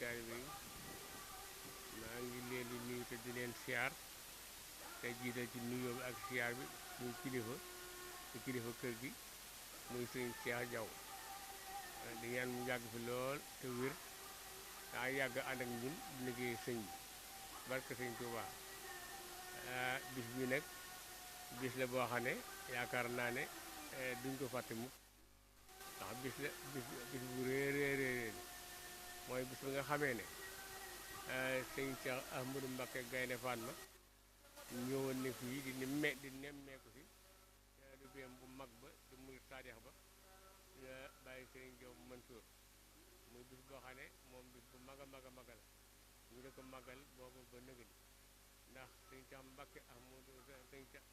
taalibe yi maa ngi leen di nuyu te di leen siyaar te jiital ci nuyoo bi ak siyaar bi suñu kilifa kër gi muy sëñ Cheikh Diaw di ñaan mu yàgg fi lool te wér daa yàgg ànd ak ñun di liggéey sëñ bi barke sëñ Touba bis bi nag bis la boo xam ne yaakaar naa ne duñ ko fàtte mukk ndax bis bu réeréeréer mooy bis bi nga xamee ne sëñ Cheikh Ahmadou Mbacké Gaynde Fatma ñëwoon ne fii di nemmeeku si du biyam bu mag ba di muy saadix ba bàyyi sëriñ Diaw Mansour muy bis boo xam ne moom bis bu mag a mag a magal ñu di ko magal boobu ba nëgëni ndax sëñ Cheikh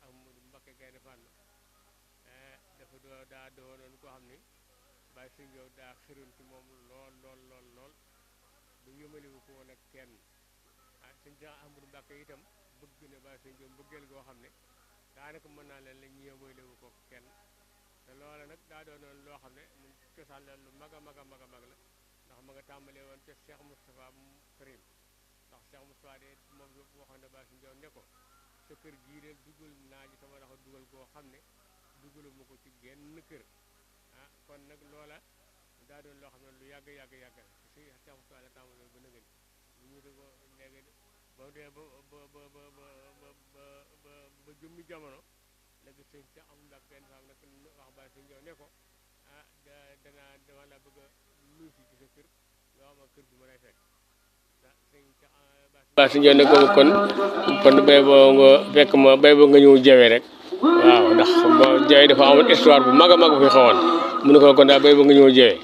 Ahmadou Mbacké Gaynde Fatma dafa daa doonoon koo xam ni bàyyi sëriñ Diaw daa xiroon ci moom lool bu yëmaliwu ko woon ak kenn sëñ Cheikh Ahmadou Mbacké itam bëgg na bàyyi sëriñ Diaw bëggeel goo xam ne daanaka mën naa leen la ñu yëmaliwu ko kenn te loola nag daa doonoon loo xam ne mu cosaan la lu mag a mag la ndax ma nga tàmbalee woon ca Cheikh Moustapha Karim ndax Cheikh Moustapha de moom waxoon na bàyyi sëriñ Diaw ne ko sa kër gii de dugal naa ji sama daxa dugal koo xam ne dugalu ma ko ci genn kër kon nag loola daa doon loo xam ne lu yàgg la si Cheikh Moustapha la tàmbalee ba nëgën ñu di ko léegi ba dee ba jëmmi jamono léegi sëñ Cheikh am ndax benn femme nag wax bàyyi sëñ Diaw ne ko dama la bëgg a nuyu si ci sa kër yoo xam kër bi ma lay fekk bàyyi sëñ Diaw ne ko kon bay boo nga fekk ma bay boo nga ñëw jawee rek waaw ndax jawee dafa amoon histoire bu mag a mag bu fi xawoon mu ne ko kon daal bay boo nga ñëw jawee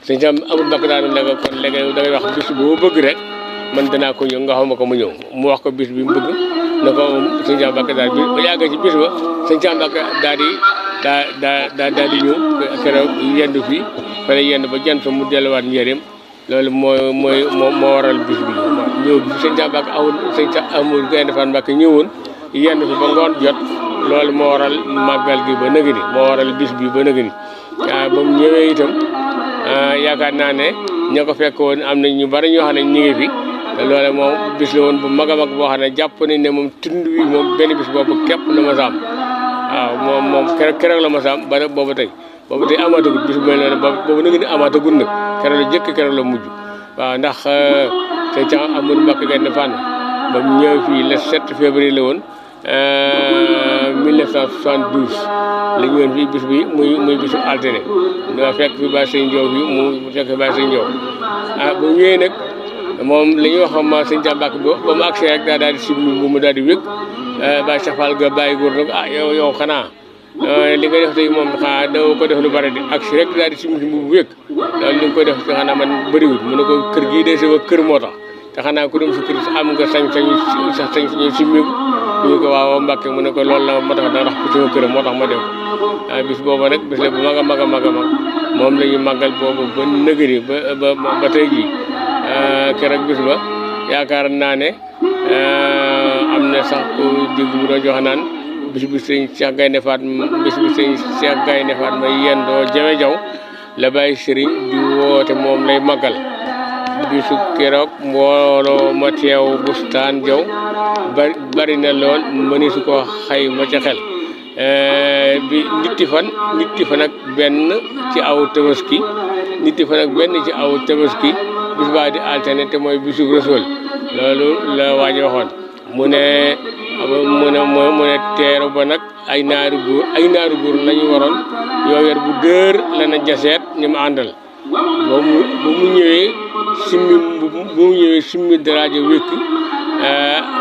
sëñ Cheikh amul bakk daal ne ko kon léegi da ngay wax bis boo bëgg rek man danaa ko ñëw nga xam ma ko mu ñëw mu wax ko bis bi mu bëgg ne ko sëñ Cheikh Mbacké daal bi ba yàggee ci bis ba sëñ Cheikh Mbacké daal di ñëw keroog yendu fii fane yendu ba jant mu delluwaat njëriñ loolu moo waral bis bi ñëw bi sëñ Cheikh Mbacké sëñ Cheikh Ahmadou Gaynde Fatma Mbacké ñëwoon yendu fi ba ngoon jot loolu moo waral màggal gi ba nëgëni moo waral bis bi ba nëgëni ba mu ñëwee itam yaakaar naa ne ña ko fekk woon am na ñu bari ñoo xam ne ñu ngi fi loole moom bis la woon bu mag a mag boo xam ne jàpp nañ ne moom tund wi moom benn bis boobu képp la ma saam waaw moom keroog la ma saam ba boobu tey amaatagul bis bu mel noonu boobu na nga ni amaatagul nag keroog la jëkk keroog la mujj waaw ndax sëñ Cheikh Ahmadou Mbacké Gaynde Fatma ba mu ñëw fii le 7 février la woon 1972 la ñu woon fii bis bi muy bisu altine da fekk fi bàyyi sëñ Diaw bi mu fekk fi bàyyi sëñ Diaw bu ñëwee nag moom li ñuy wax ma sëñ Cheikh Mbacké ba mu agsee rek daal di simmi bu mu daal di wékk bàyyi Cheikh Fall ga bàyyi góor nag yow xanaa li nga def tey moom xanaa doo ko def lu bari di agsi rek daal di simmi bu wékk loolu li nga koy def te xanaa man bëriwul mu ne ko kër gii de sama kër moo tax te xanaa ku dem si kër am nga sañ-sañu simmiku ñu ko waaw Mbacké mu ne ko loolu la moo tax dana rax ko sama kër moo tax ma def bis boobu nag bis la bu mag a mag moom la ñu màggal boobu ba nëgëri ba tey jii keroog bis ba yaakaar naa ne am na sax ku dégg mu doon joxe naan bis bi sëñ Cheikh Gaynde Fatma yendoo jawe jaw la bàyyi sëriñ di woote moom lay màggal bisu keroog mbooloo ma teew bustaan jaw bari na lool mëni su ko xayma ca xel bi nitti fan ak benn ci aw tabaski bis baa di alterné te mooy bisu Rasuul loolu la waaji waxoon mu ne teeru ba nag ay naaru góor la ñu waroon yoo yor bu dër la na jaseet ñu ma àndal ba mu ñëwee simmi daraaja wékk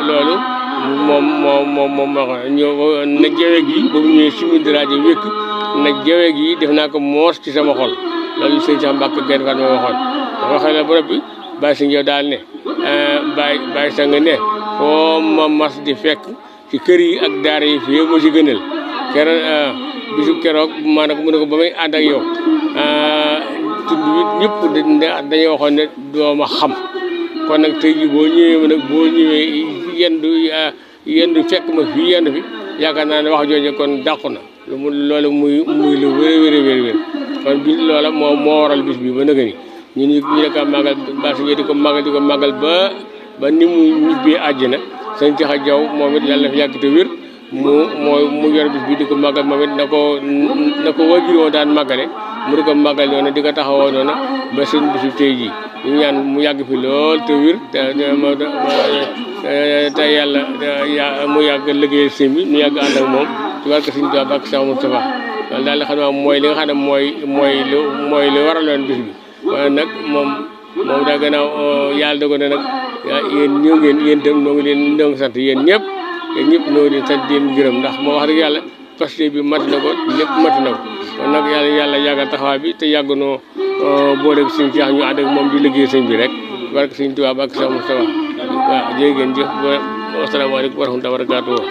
loolu moom na jawe gi ba mu ñëwee simmi daraaja wékk na jawe gi def naa ko moos ci sama xol loolu sëñ Cheikh Mbacké Gaynde Fatma waxoon waxee la ba noppi bàyyi si Diaw daal ne bàyyi sa nga ne foo ma mas di fekk ci kër yi ak daara yi fii moo ci gënal bisu keroog maanaam mu ne ko ba may ànd ak yow tund wi ñëpp dañoo waxoon ne doo ma xam kon nag tey jii boo ñëwee yendu fekk ma fii yendu fi yaakaar naa ne wax jooju kon dàqu na loolu muy lu wér kon bi loola moo waral bis bi ba nëgë ni ñu ne ko màggal ba suñu di ko màggal ba ni mu ñibbee àjjana sëñ Cheikh Diaw moom it yàlla na fi yàgg te wér mu yor bis bi di ko màggal moom it na ko wajuroo daan màggale mu di ko màggal noonu di ko taxawoo noonu ba seen bisu tey jii ñu ñaan mu yàgg fi lool te wér te yàlla mu yàgg liggéeyal sëñ bi ñu yàgg ànd ak moom ci barke Sëñ Tuubaa ak Cheikh Moustapha loolu daal xam naa mooy li nga xam ne mooy lu waraloon bis bi waaye nag moom daa gannaaw yàlla dogal na nag yéen ñëw ngeen yéen itam ñoo ngi sant yéen ñëpp ñoo ngi leen sant di leen gërëm ndax moo wax dëgg yàlla pasté bi mat na ko lépp mat na ko kon nag yàlla yàggal taxawaay bi te yàgg noo booleeg Sëñ Cheikh ñu ànd ak moom di liggéey sëñ bi rek barke Sëñ Tuubaa ak Cheikh Moustapha waaw jërë ngeen jëf wasalaamaaleykum wa rahmatulah wa barakaatuh